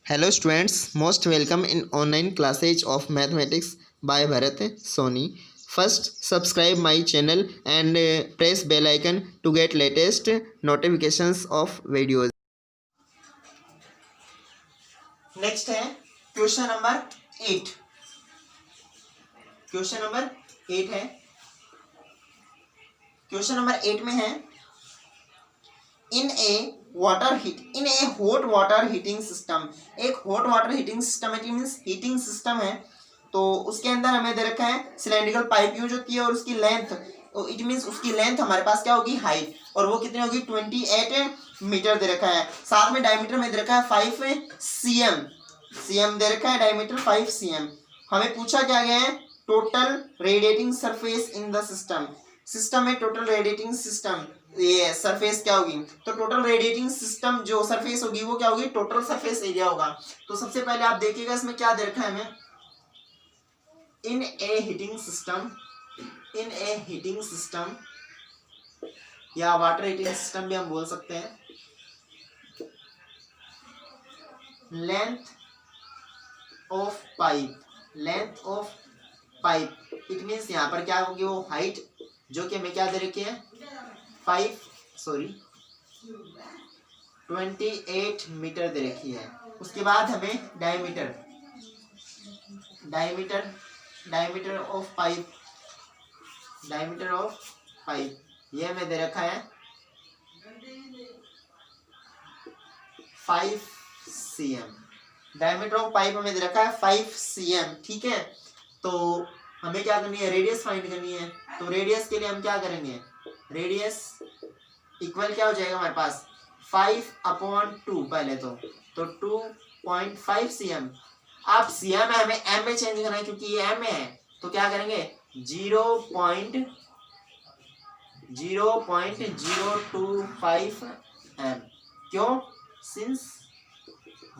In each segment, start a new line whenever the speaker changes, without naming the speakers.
Hello students, most welcome in online classes of mathematics by Bharat Soni. First, subscribe my channel and press bell icon to get latest notifications of videos. Next है question number 8। Question number 8 है। Question number 8 में है in a hot water heating system. एक hot water heating system है, means heating system है। तो उसके अंदर हमें दे रखा है सिलेंड्रिकल पाइप यूज होती है और उसकी लेंथ, इट मींस उसकी लेंथ हमारे पास क्या होगी, हाइट, और वो कितनी होगी 28 मीटर दे रखा है। साथ में डायमीटर में दे रखा है 5 cm दे रखा है, डायमीटर 5 cm। हमें पूछा क्या गया है, total radiating surface in the system में टोटल रेडिएटिंग सिस्टम ये सरफेस क्या होगी। तो टोटल रेडिएटिंग सिस्टम जो सरफेस होगी वो क्या होगी, टोटल सरफेस एरिया होगा। तो सबसे पहले आप देखिएगा इसमें क्या दे रखा है हमें, इन ए हीटिंग सिस्टम या वाटर हीटिंग सिस्टम भी हम बोल सकते हैं। Length of pipe it means यहाँ पर क्या होगी, वो हाइट जो कि हमें क्या दे रखी है 28 मीटर दे रखी है। उसके बाद हमें डायमीटर ऑफ पाइप ये हमें दे रखा है 5 cm। डायमीटर ऑफ पाइप हमें दे रखा है 5 cm, ठीक है। तो हमें क्या करनी है, रेडियस फाइंड करनी है। तो रेडियस के लिए हम क्या करेंगे, रेडियस इक्वल क्या हो जाएगा हमारे पास 5/2 पहले तो 2.5 cm। अब cm है, हमें m में चेंज करना है क्योंकि ये m में है। तो क्या करेंगे 0.025 m। क्यों, सिंस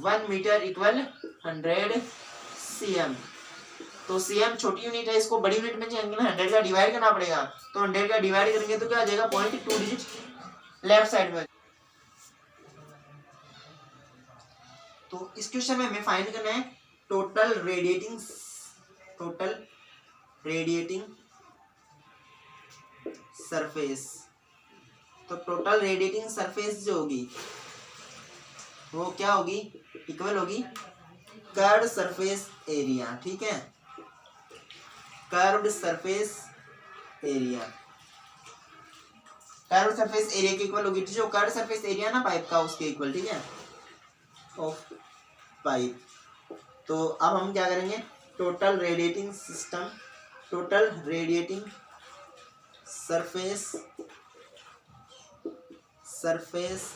1 मीटर इक्वल 100 cm। तो cm छोटी यूनिट है, इसको बड़ी यूनिट में चेंज करना, 100 का डिवाइड करना पड़ेगा। तो 100 का डिवाइड करेंगे तो क्या आ जाएगा 0.2 डिजिट लेफ्ट साइड में। तो इस क्वेश्चन में हमें फाइंड करना है टोटल रेडिएटिंग सरफेस। तो टोटल रेडिएटिंग सरफेस जो होगी वो क्या होगी, इक्वल होगी कर्व्ड सरफेस एरिया, ठीक है। कर्व्ड सरफेस एरिया के इक्वल होगी, जो कर्व्ड सरफेस एरिया ना पाइप का उसके इक्वल, ठीक है, ऑफ पाइप। तो अब हम क्या करेंगे, टोटल रेडिएटिंग सरफेस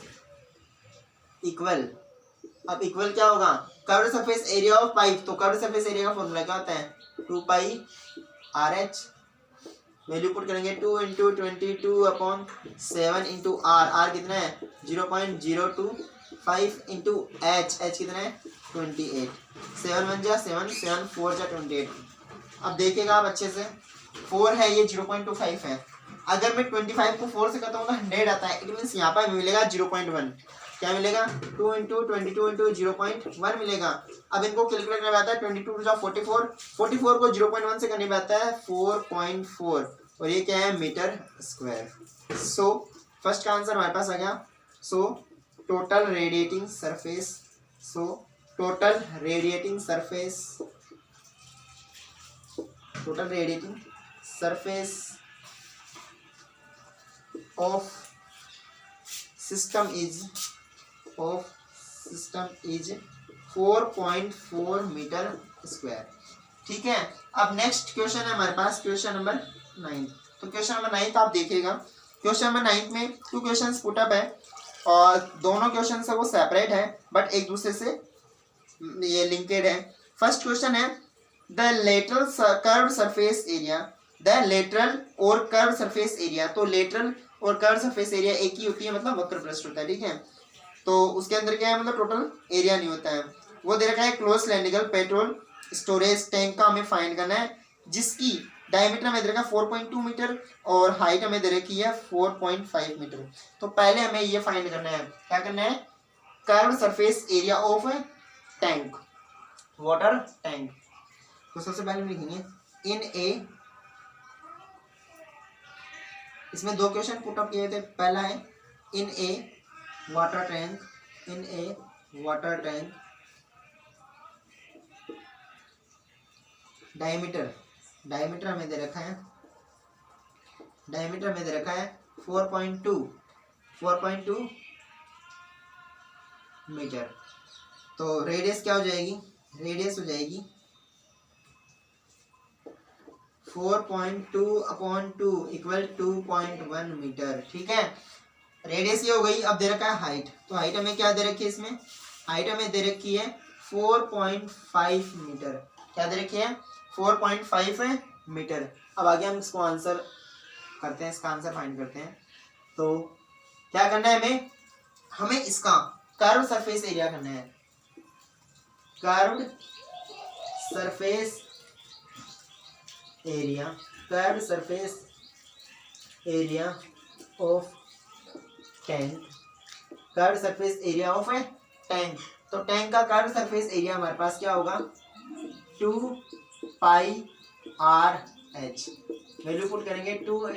इक्वल, अब इक्वल क्या होगा, curved surface area of pipe. तो कर्व्ड सरफेस एरिया का फॉर्मूला क्या होता है 2πRH। वैल्यू पुट करेंगे 2 × 22/7 × R कितना है 0.025 × H कितना है 28। 7 1 जा 7, 7 4 जा 28। अब देखिएगा आप अच्छे से, 4 है ये 0.25 है। अगर मैं 25 को 4 से करता हूँ तो 100 आता है, इट मीन्स यहाँ पर मिलेगा 0.1। क्या मिलेगा 2 × 22 × 0.1 मिलेगा। अब इनको कैलकुलेट करना आता है 22 × 44 को 0.1 से करने में आता है 4.4 और ये क्या है मीटर स्क्वायर। सो फर्स्ट का आंसर हमारे पास आ गया। So total radiating surface of system is 4.4 metre square, ठीक है। अब नेक्स्ट क्वेश्चन है हमारे पास क्वेश्चन नंबर 9। तो क्वेश्चन नंबर 9 आप देखिएगा, क्वेश्चन नंबर 9 में 2 क्वेश्चंस पुट अप है और दोनों क्वेश्चन है वो सेपरेट है बट एक दूसरे से ये लिंकेड है। फर्स्ट क्वेश्चन है the lateral curved surface area. तो लेटरल और कर्व्ड सरफेस एरिया एक ही होती है, मतलब वक्र पृष्ठ होता है, ठीक है। तो उसके अंदर क्या है, मतलब टोटल एरिया नहीं होता है। वो दे रखा है close cylindrical petrol storage tank का हमें फाइंड करना है, जिसकी डायमीटर हमें दे रखा है 4.2 मीटर और हाइट हमें दे रखी है 4.5 मीटर। तो पहले हमें ये फाइंड करना है, क्या करना है, curved surface area of tank, water tank. तो सबसे पहले लिखेंगे इन ए, इसमें दो क्वेश्चन पुट अप किए थे। पहला है in A water tank, in A water tank diameter, diameter हमें दे रखा है, डायमीटर हमें दे रखा है 4.2 मीटर। तो रेडियस क्या हो जाएगी, रेडियस हो जाएगी 4.2/2 इक्वल 2.1 मीटर। ठीक है, रेडियस ये हो गई। अब दे रखा है हाइट, तो हाइट हमें क्या दे रखी है, इसमें हाइट हमें दे रखी है 4.5 मीटर। क्या दे रखी है, 4.5 मीटर। अब आगे हम इसको आंसर करते हैं, इसका आंसर फाइंड करते हैं। तो क्या करना है हमें, हमें इसका कर्व सरफेस एरिया करना है, curve surface area, curve surface area of tank, curve surface area of A tank. तो टैंक का कर्व सरफेस एरिया हमारे पास क्या होगा, 2πr/h। वैल्यू पुट करेंगे 2 ×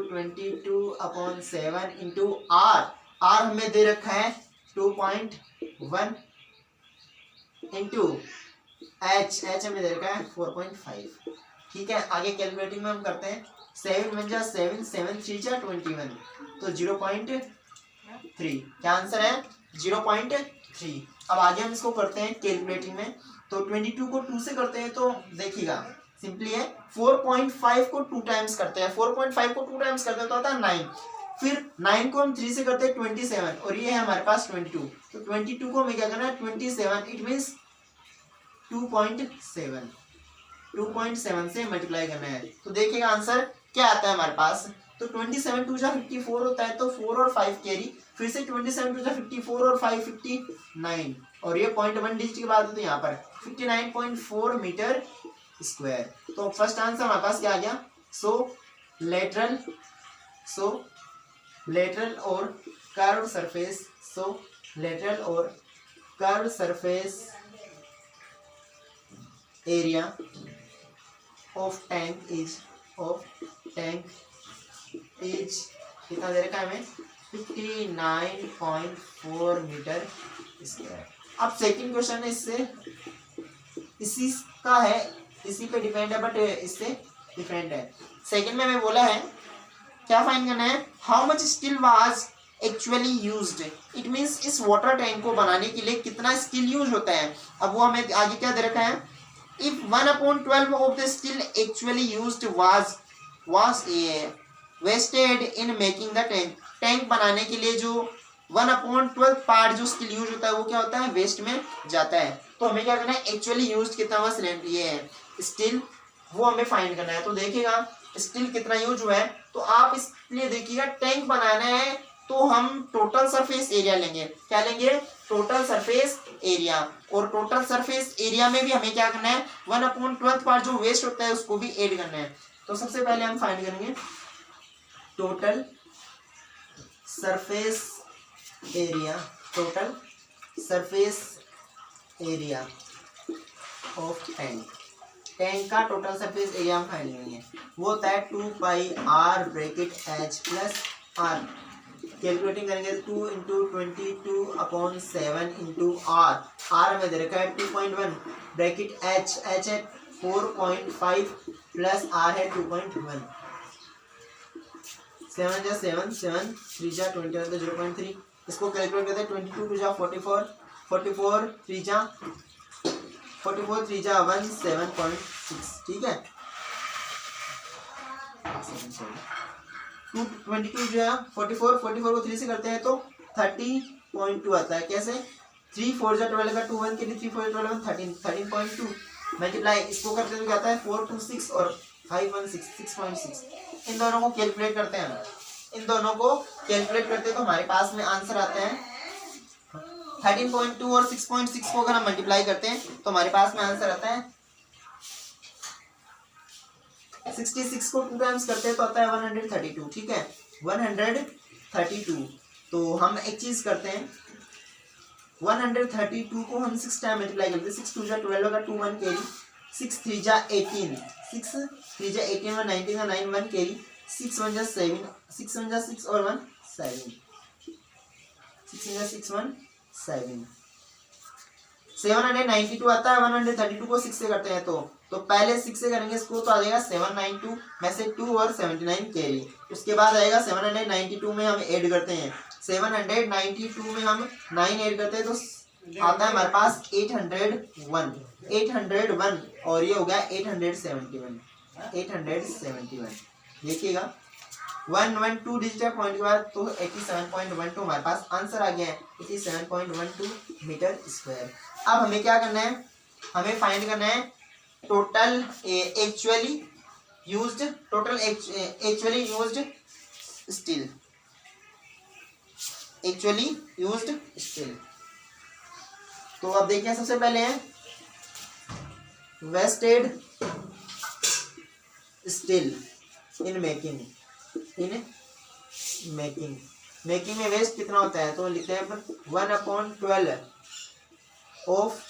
22/7 × r। r हमें दे रखा है 2.1 × h, h हमें दे रखा है 4.5। ठीक है, आगे कैलकुलेटिंग में हम करते हैं। 7 × 1 = 7, 7 × 3 = 21, तो 0.3। क्या आंसर है, 0.3। अब आगे हम इसको करते हैं कैलकुलेटिंग में। तो 22 को 2 से करते हैं तो देखिएगा सिंपली है, 4.5 को 2 टाइम्स करते हैं, 4.5 को 2 टाइम्स करते हैं तो आता है 9। फिर 9 को हम 3 से करते हैं 27, और ये है हमारे पास 22। तो 22 को हमें क्या करना है 27, इट मीन्स 2.7 से मल्टीप्लाई करना है। तो देखिएगा आंसर क्या आता है हमारे पास। तो 27 2 × 54 होता है, तो 4 और 5 कैरी, फिर से 27 2 × 54 और 5 59, और ये 0.1 डिजिट के बाद तो यहाँ पर 59.4 मीटर स्क्वायर। तो फर्स्ट आंसर हमारे पास क्या आ गया, सो लेटरल और कर्व सरफेस, सो लेटरल और curve surface area of tank is कितना दे रखा है हमें, 59.4 मीटर स्क्वायर। अब सेकंड क्वेश्चन है, इससे इसी का है, इसी पे डिपेंड है, बट इससे डिफरेंट है। सेकंड में हमें बोला है क्या फाइंड करना है, how much steel was actually used. It means इस वाटर टैंक को बनाने के लिए कितना स्टील यूज होता है। अब वो हमें आगे क्या दे रखा है, if 1/12 of the steel actually used was wasted in making the tank। Tank बनाने के लिए जो 1/12 पार्ट जो स्टील यूज होता है वो क्या होता है, वेस्ट में जाता है। तो हमें क्या करना है, एक्चुअली यूज कितना हुआ ये है स्टील, वो हमें फाइंड करना है। तो देखिएगा स्टील कितना यूज हुआ है, तो आप इसलिए देखिएगा टैंक बनाना है तो हम टोटल सरफेस एरिया लेंगे। क्या लेंगे, टोटल सरफेस एरिया। और टोटल सरफेस एरिया में भी हमें क्या करना है, 1/12 पार्ट जो वेस्ट होता है उसको भी ऐड करना है। तो सबसे पहले हम फाइंड करेंगे total surface area, total surface area of tank. Tank का टोटल सरफेस एरिया हम फाइंड करेंगे, वो होता है 2πr/h + r। कैलकुलेटिंग करेंगे 2 × 22/7 × r। r हमें दे रखा है 2.1, ब्रैकेट h है 4.5 प्लस r है 2.1। 7 × 7 7 3 × 21 तो 0.3। इसको कैलकुलेट करते हैं 22 2 × 44 44 3 × 1 7.6। ठीक है, 22 जो है 44 को 3 से करते हैं तो 30.2 आता है। कैसे, 3 4 × 12 का 2 1 के लिए 3 4 × 12 13.2 मल्टीप्लाई, इसको करते हैं तो क्या आता है 4 2 6 और 5 1 6 6.6। इन दोनों को कैलकुलेट करते हैं, इन दोनों को कैलकुलेट करते हैं तो हमारे पास में आंसर आता है 13.2 और 6.6 को अगर हम मल्टीप्लाई करते हैं तो हमारे पास में आंसर आता है 66 को 2 टाइम्स करते हैं तो आता है 132। ठीक है, 132। तो हम एक चीज करते हैं, 132 को हम 6 टाइम मल्टीप्लाई करते हैं, 6 2 जा 12 का 2 1 कैरी, 6 3 जा 18, 6 3 जा 18 1 19 का 9 1 कैरी, 6 1 जा 7, 6 1 जा 6 और 1 7, 6 1 जा 6 1 7, 792 आता है, 132 को 6 से करते हैं तो पहले 6 से करेंगे इसको तो आ जाएगा 792 में से 2 और 79 कैरी। उसके बाद आएगा 792 में हम ऐड करते हैं, 792 में हम 9 ऐड करते हैं तो आता है हमारे पास 801 और ये हो गया 871। देखिएगा 112 डिजिटल पॉइंट के बाद तो 87.12 हमारे पास आंसर आ गया है, 87.12 मीटर स्क्वायर। अब हमें क्या करना है, हमें फाइंड करना है टोटल एक्चुअली यूज्ड स्टील। तो अब देखिए सबसे पहले है वेस्टेड स्टील इन मेकिंग में वेस्ट कितना होता है तो लिखते हैं 1/12 ऑफ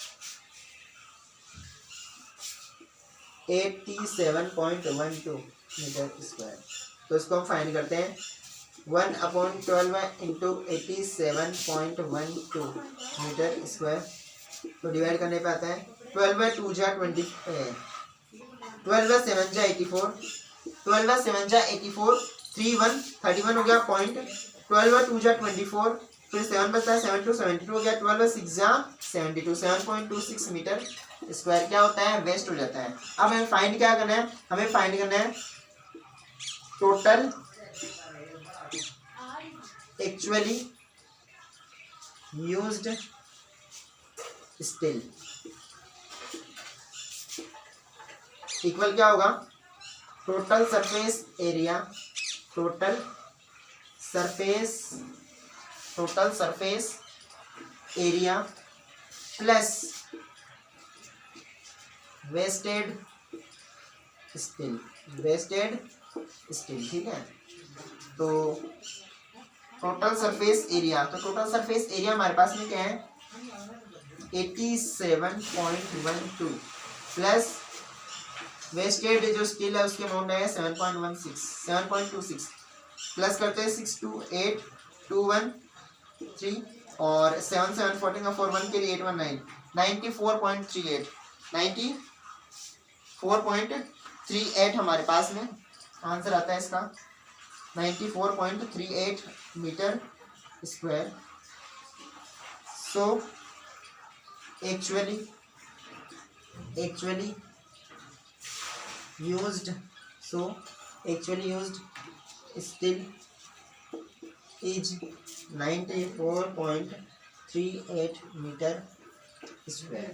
87.12 मीटर स्क्वायर। तो इसको हम फाइंड करते हैं 1/12 इंटू 87.12 मीटर स्क्वायर। तो डिवाइड करने पे आता है 12/2 जा 20, 12/7 जा 84, 12/7 जा 84, 31 हो गया पॉइंट, 12/2 जा 24, फिर 7 बचता है 7 2 72 हो गया, 12/6 जा 72, 7.26 मीटर स्क्वायर क्या होता है वेस्ट हो जाता है। अब हमें फाइंड क्या करना है, हमें फाइंड करना है total actually used steel equal क्या होगा total surface area plus wasted steel, ठीक है। तो टोटल सरफेस एरिया हमारे पास में क्या है 87.12 प्लस वेस्टेड जो स्टील है उसके अमाउंट है 7.26 प्लस करते हैं 6 2 8 2 1 3 और 7 7 14 का 4 1 के लिए 819 94.38 हमारे पास में आंसर आता है इसका 94.38 metre square. So actually used steel is 94.38 metre square.